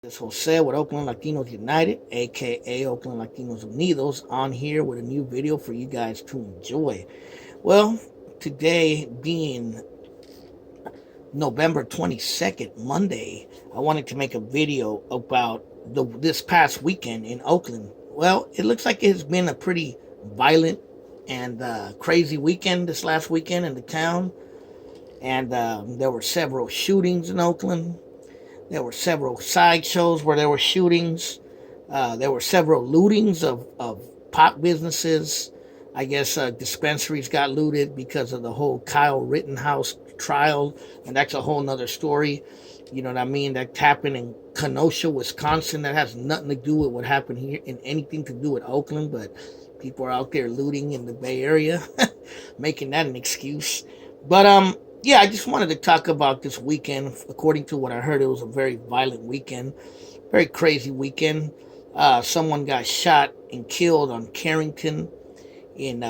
It's Jose with Oakland Latinos United, aka Oakland Latinos Unidos, on here with a new video for you guys to enjoy. Well, today being November 22nd, Monday, I wanted to make a video about this past weekend in Oakland. Well, it looks like it has been a pretty violent and crazy weekend this last weekend in the town. And there were several shootings in Oakland. There were several sideshows where there were shootings. There were several lootings of pot businesses. I guess dispensaries got looted because of the whole Kyle Rittenhouse trial, and that's a whole nother story. You know what I mean? That happened in Kenosha, Wisconsin. That has nothing to do with what happened here and anything to do with Oakland, but people are out there looting in the Bay Area, making that an excuse. But yeah, I just wanted to talk about this weekend. According to what I heard, it was a very violent weekend, very crazy weekend. Someone got shot and killed on Carrington in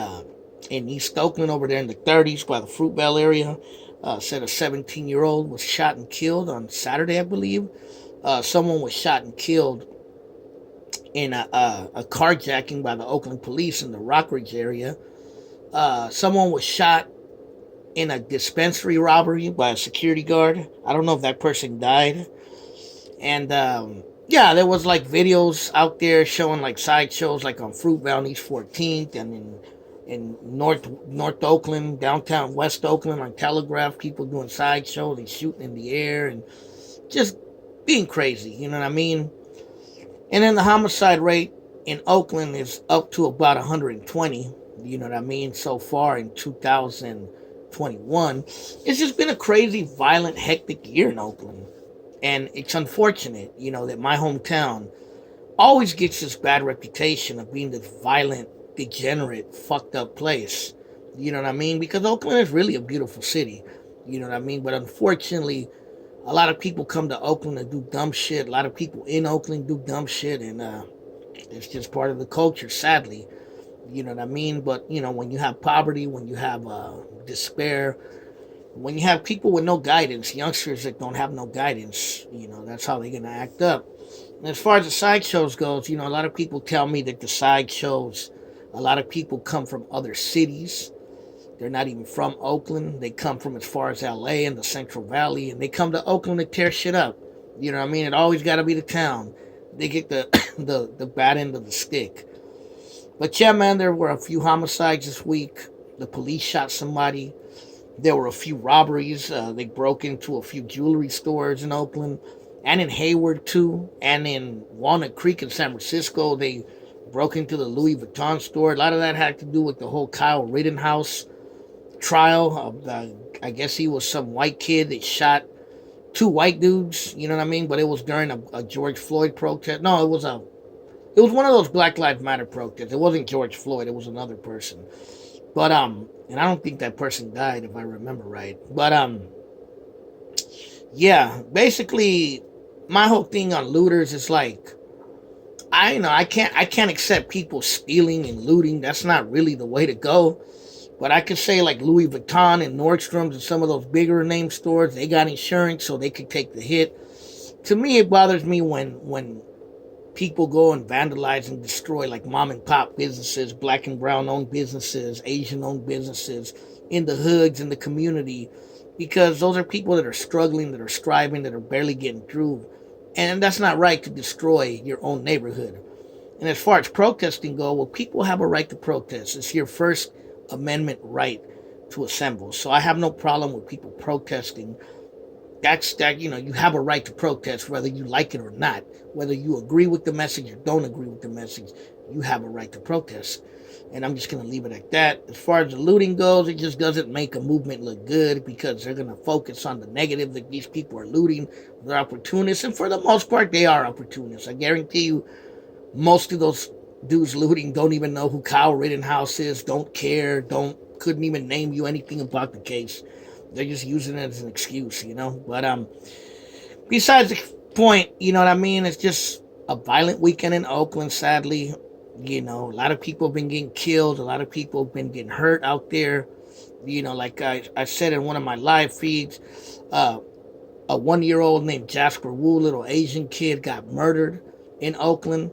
East Oakland over there in the 30s by the Fruitvale area. Said a 17-year-old was shot and killed on Saturday, I believe. Someone was shot and killed in a carjacking by the Oakland police in the Rockridge area. Someone was shot in a dispensary robbery by a security guard. I don't know if that person died. And yeah, there was like videos out there showing like sideshows like on Fruitvale and East 14th and in North Oakland, downtown West Oakland on Telegraph, people doing sideshows and shooting in the air and just being crazy, you know what I mean? And then the homicide rate in Oakland is up to about 120, you know what I mean, so far in 2021. It's just been a crazy, violent, hectic year in Oakland. And it's unfortunate, you know, that my hometown always gets this bad reputation of being this violent, degenerate, fucked up place. You know what I mean? Because Oakland is really a beautiful city. You know what I mean? But unfortunately, a lot of people come to Oakland to do dumb shit. A lot of people in Oakland do dumb shit. And it's just part of the culture, sadly. You know what I mean? But, you know, when you have poverty, when you have despair, when you have people with no guidance, youngsters that don't have no guidance, you know, that's how they're going to act up. And as far as the sideshows goes, you know, a lot of people tell me that the sideshows, a lot of people come from other cities. They're not even from Oakland. They come from as far as LA and the Central Valley, and they come to Oakland to tear shit up. You know what I mean? It always got to be the town. They get the, the bad end of the stick. But yeah, man, there were a few homicides this week. The police shot somebody. There were a few robberies. They broke into a few jewelry stores in Oakland and in Hayward, too. And in Walnut Creek in San Francisco, they broke into the Louis Vuitton store. A lot of that had to do with the whole Kyle Rittenhouse trial. I guess he was some white kid that shot two white dudes, you know what I mean? But it was during a George Floyd protest. No, it was one of those Black Lives Matter protests. It wasn't George Floyd. It was another person. But and I don't think that person died if I remember right. But yeah, basically my whole thing on looters is like I can't accept people stealing and looting. That's not really the way to go. But I could say like Louis Vuitton and Nordstrom's and some of those bigger name stores, they got insurance so they could take the hit. To me, it bothers me when people go and vandalize and destroy like mom and pop businesses, black and brown owned businesses, Asian owned businesses in the hoods, in the community, because those are people that are struggling, that are striving, that are barely getting through. And that's not right to destroy your own neighborhood. And as far as protesting go, well, people have a right to protest. It's your First Amendment right to assemble. So I have no problem with people protesting. You know, you have a right to protest whether you like it or not. Whether you agree with the message or don't agree with the message, you have a right to protest. And I'm just going to leave it at that. As far as the looting goes, it just doesn't make a movement look good because they're going to focus on the negative that these people are looting. They're opportunists. And for the most part, they are opportunists. I guarantee you, most of those dudes looting don't even know who Kyle Rittenhouse is, don't care, couldn't even name you anything about the case. They're just using it as an excuse, you know. But besides the point, you know what I mean? It's just a violent weekend in Oakland, sadly. You know, a lot of people have been getting killed. A lot of people have been getting hurt out there. You know, like I said in one of my live feeds, a 1 year old named Jasper Wu, little Asian kid, got murdered in Oakland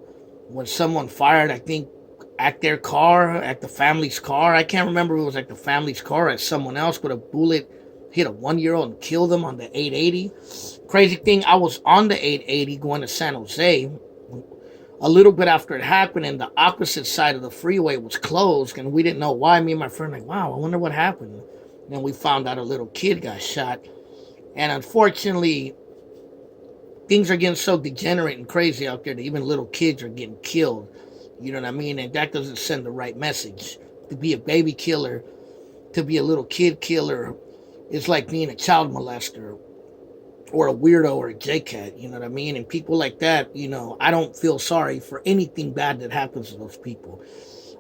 when someone fired, I think, at their car, at the family's car. I can't remember if it was at the family's car or at someone else, but a bullet hit a 1 year old and killed them on the 880. Crazy thing, I was on the 880 going to San Jose a little bit after it happened, and the opposite side of the freeway was closed, and we didn't know why. Me and my friend, like, wow, I wonder what happened. And then we found out a little kid got shot. And unfortunately, things are getting so degenerate and crazy out there that even little kids are getting killed. You know what I mean? And that doesn't send the right message. To be a baby killer, to be a little kid killer, is like being a child molester or a weirdo or a J-cat. You know what I mean? And people like that, I don't feel sorry for anything bad that happens to those people.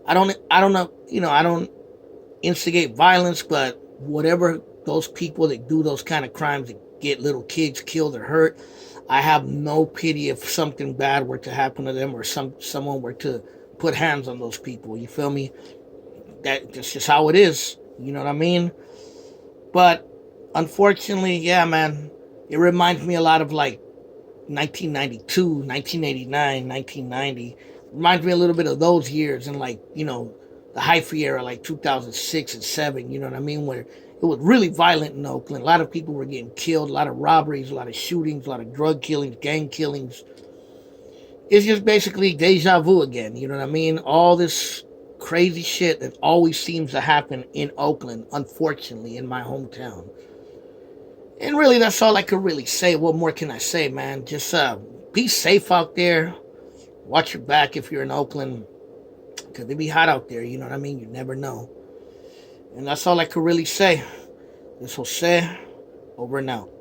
I don't know, I don't instigate violence, but whatever those people that do those kind of crimes that get little kids killed or hurt, I have no pity if something bad were to happen to them or someone were to put hands on those people. You feel me? That's just how it is. You know what I mean? But unfortunately, yeah, man, it reminds me a lot of like 1992, 1989, 1990. Reminds me a little bit of those years and like, the hyphy era, like 2006 and 7, you know what I mean? Where it was really violent in Oakland. A lot of people were getting killed, a lot of robberies, a lot of shootings, a lot of drug killings, gang killings. It's just basically deja vu again, you know what I mean? All this crazy shit that always seems to happen in Oakland, unfortunately, in my hometown. And really, that's all I could really say. What more can I say, man? Just be safe out there. Watch your back if you're in Oakland, because it be hot out there, you know what I mean? You never know. And that's all I could really say. This Jose, over and out.